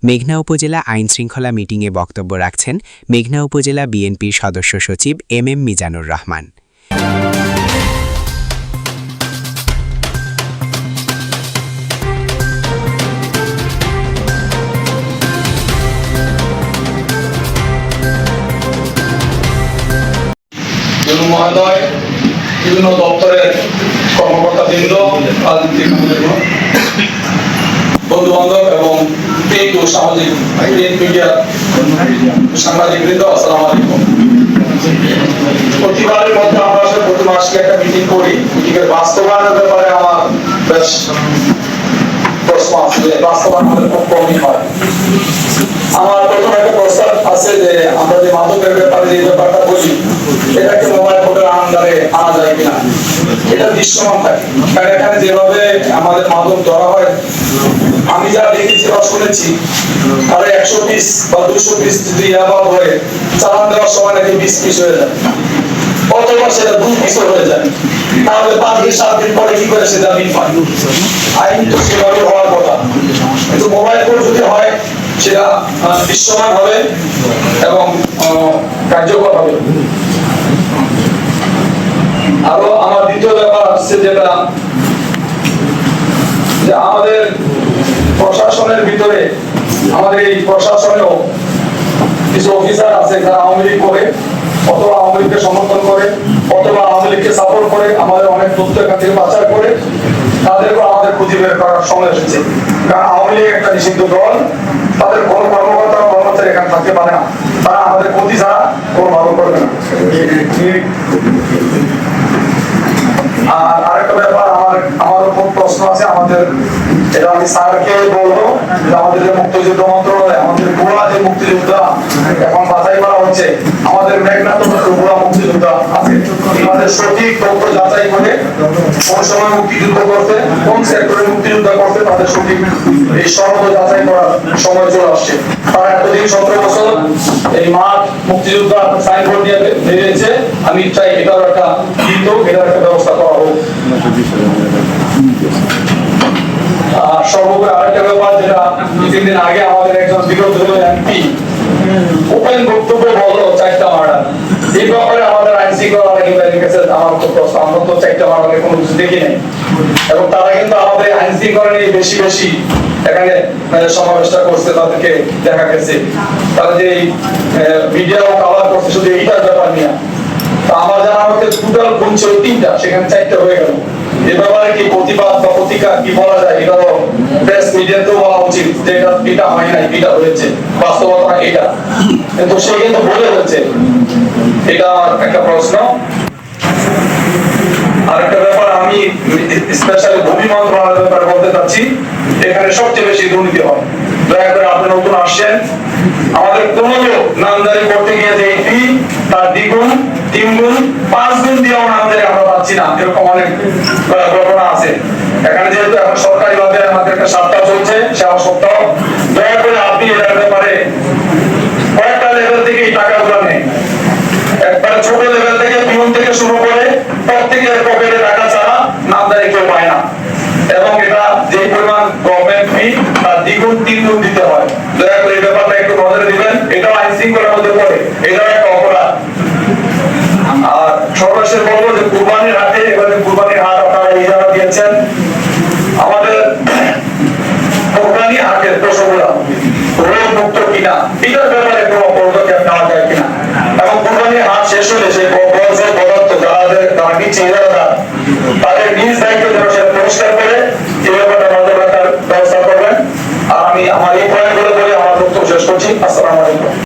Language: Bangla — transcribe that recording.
মেঘনা উপজেলা আইন শৃঙ্খলা মিটিংয়ে বক্তব্য রাখছেন মেঘনা উপজেলা বিএনপির সদস্য সচিব এম মিজানুর রহমান। মহোদয়, বিভিন্ন দপ্তরের কর্মকর্তাবৃন্দ, রাজনৈতিক বন্ধু বান্ধব এবং সামাজিক মিডিয়ার সাংবাদিক বৃন্দ, আসসালামু আলাইকুম। প্রতিবারের মধ্যে আমরা আসলে প্রতি মাসে একটা মিটিং করি। মিটিংয়ের বাস্তবায়নের ব্যাপারে আমার বেশ প্রশ্ন আছে, বাস্তবায়ন আমাদের খুব কমই হয়। আমার প্রথম একটা প্রস্তাব আছে যে আমরা যে মাদকের ব্যাপারে যে ব্যাপারটা বলি, এটাকে মোবাইল ফোনের আন্ডারে আনা যায় কিনা, এটা দৃশ্যমান থাকে। কারণ এখানে যেভাবে আমাদের মাদক ধরা হয়, আমি যা দেখেছি বা শুনেছি, তাহলে 100 পিস বা 200 পিস যদি ইয়াবা ধরে চালান দেওয়ার সময় নাকি 20 পিস হয়ে যায়, অথবা সেটা 2 পিস হয়ে যায়। তাহলে 5 দিন 7 দিন পরে কি করে সে জামিন পায়? আইন তো সেভাবে হওয়ার কথা, কিন্তু মোবাইল ফোন যদি হয় সেটা দৃশ্যমান হবে এবং কার্যকর হবে। আরো আমার দ্বিতীয় ব্যাপার আসছে যেটা, যে আমাদের প্রশাসনের ভিতরে, আমাদের এই প্রশাসনেও কিছু অফিসার আছে যারা আওয়ামী লীগ করে, অথবা আওয়ামী লীগকে সমর্থন করে, অথবা আওয়ামী লীগকে সাপোর্ট করে, আমাদের অনেক তথ্য এখান থেকে পাচার করে। তাদেরকে আমাদের খুঁজে বের করার সময় এসেছে। কারণ আওয়ামী লীগ একটা নিষিদ্ধ দল, তাদের কোনো কর্মকর্তা কর্মচারী এখানে থাকতে পারে না, তারা আমাদের ক্ষতি ছাড়া কোনো ভালো করবে না। আর আরেকটা ব্যাপার, আমার খুব প্রশ্ন আছে আমাদের, এটা আমি স্যারকে বলবো যে আমাদের যে মুক্তিযুদ্ধ মন্ত্রণালয়, আমাদের গোড়া যে মুক্তিযোদ্ধা এখন বাছাই করা হচ্ছে, আমাদের মেঘনা তো গোড়া মুক্তিযোদ্ধা আছে, আমাদের সঠিক তথ্য যাচাই করে কোন সময় মুক্তিযুদ্ধ করতে, কোন সেক্টরে মুক্তিযুদ্ধ করতে, তাদের সঠিক এই সনদ যাচাই করার সময় চলে আসছে। তারা এতদিন 17 বছর এই মাঠ মুক্তিযোদ্ধা সাইনবোর্ড নিয়ে বেরিয়েছে। আমি চাই এটার একটা এটার একটা ব্যবস্থা করা হোক। সর্বোপরি আরেকটা ব্যাপার, যেটা কিছুদিন আগে আমাদের একজন বিরোধী দলের এমপি ওপেন বক্তব্য বললো 4টা মার্ডার। এই ব্যাপারে আমাদের আইন শৃঙ্খলা বাহিনীর কাছে আমার খুব প্রশ্ন, আমরা তো 4টা মার্ডারের কোনো কিছু দেখি নাই, এবং তারা কিন্তু আমাদের আইন শৃঙ্খলা নিয়ে বেশি বেশি এখানে সমাবেশটা করছে, তাদেরকে দেখা গেছে তারা যে মিডিয়াও কভার করছে শুধু এইটার ব্যাপার নিয়ে। আমার জানা মতে টোটাল গুণ ছিল 3টা, সেখানে 4টা হয়ে গেল। এ ব্যাপারে কি প্রতিবাদ বা প্রতিকার কি বলা যায়? এটা প্রেস মিডিয়াতেও বলা উচিত যে এটা হয় নাই, এটা হয়েছে, বাস্তবতা এটা, কিন্তু সে কিন্তু বলে হচ্ছে। এটা আমার একটা প্রশ্ন। আরেকটা ব্যাপার, আমি স্পেশালি ভূমি মন্ত্রণালয়ের ব্যাপারে বলতে চাচ্ছি, এখানে সবচেয়ে বেশি দুর্নীতি হয়। দয়া করে আপনি নতুন আসছেন, আমাদের কোনো লোক নামজারি করতে গিয়ে যে ফি তার দ্বিগুণ, 3 গুণ, 5 গুণ দিয়েও নামজারি আমরা পাচ্ছি না, এরকম অনেক ঘটনা আছে। এখানে যেহেতু এখন সরকারি ভাবে আমাদের একটা সপ্তাহ চলছে, সেবা সপ্তাহ, দয়া করে আপনি এটার ব্যাপারে কয়েকটা লেভেল থেকে এই টাকাগুলো নেই, একবার ছোট লেভেল থেকে পিয়ন থেকে শুরু করে প্রত্যেকের পকেটে টাকা ছাড়া নামজারি কেউ পায় না, এবং এটা যে পরিমাণ গভর্নমেন্ট ফি তার দ্বিগুণ 3 গুণ দিতে হয়। দয়া করে এই ব্যাপারটা একটু নজরে দিবেন, এটাও আইন শৃঙ্খলার মধ্যে পড়ে, এটাও একটা অপরাধ। আর সর্বশেষ বলবো যে কুরবানির হাটে, এবারে কুরবানির হাট আপনারা ইজারা দিয়েছেন, আমাদের কুরবানি হাটের পশুগুলা রোগ মুক্ত কিনা, এটার ব্যাপারে কোনো পদক্ষেপ নেওয়া যায় কিনা, এবং কুরবানির হাট শেষ হলে সেই পদার্থ যারা নিচ্ছে তাদের নিজ দায়িত্ব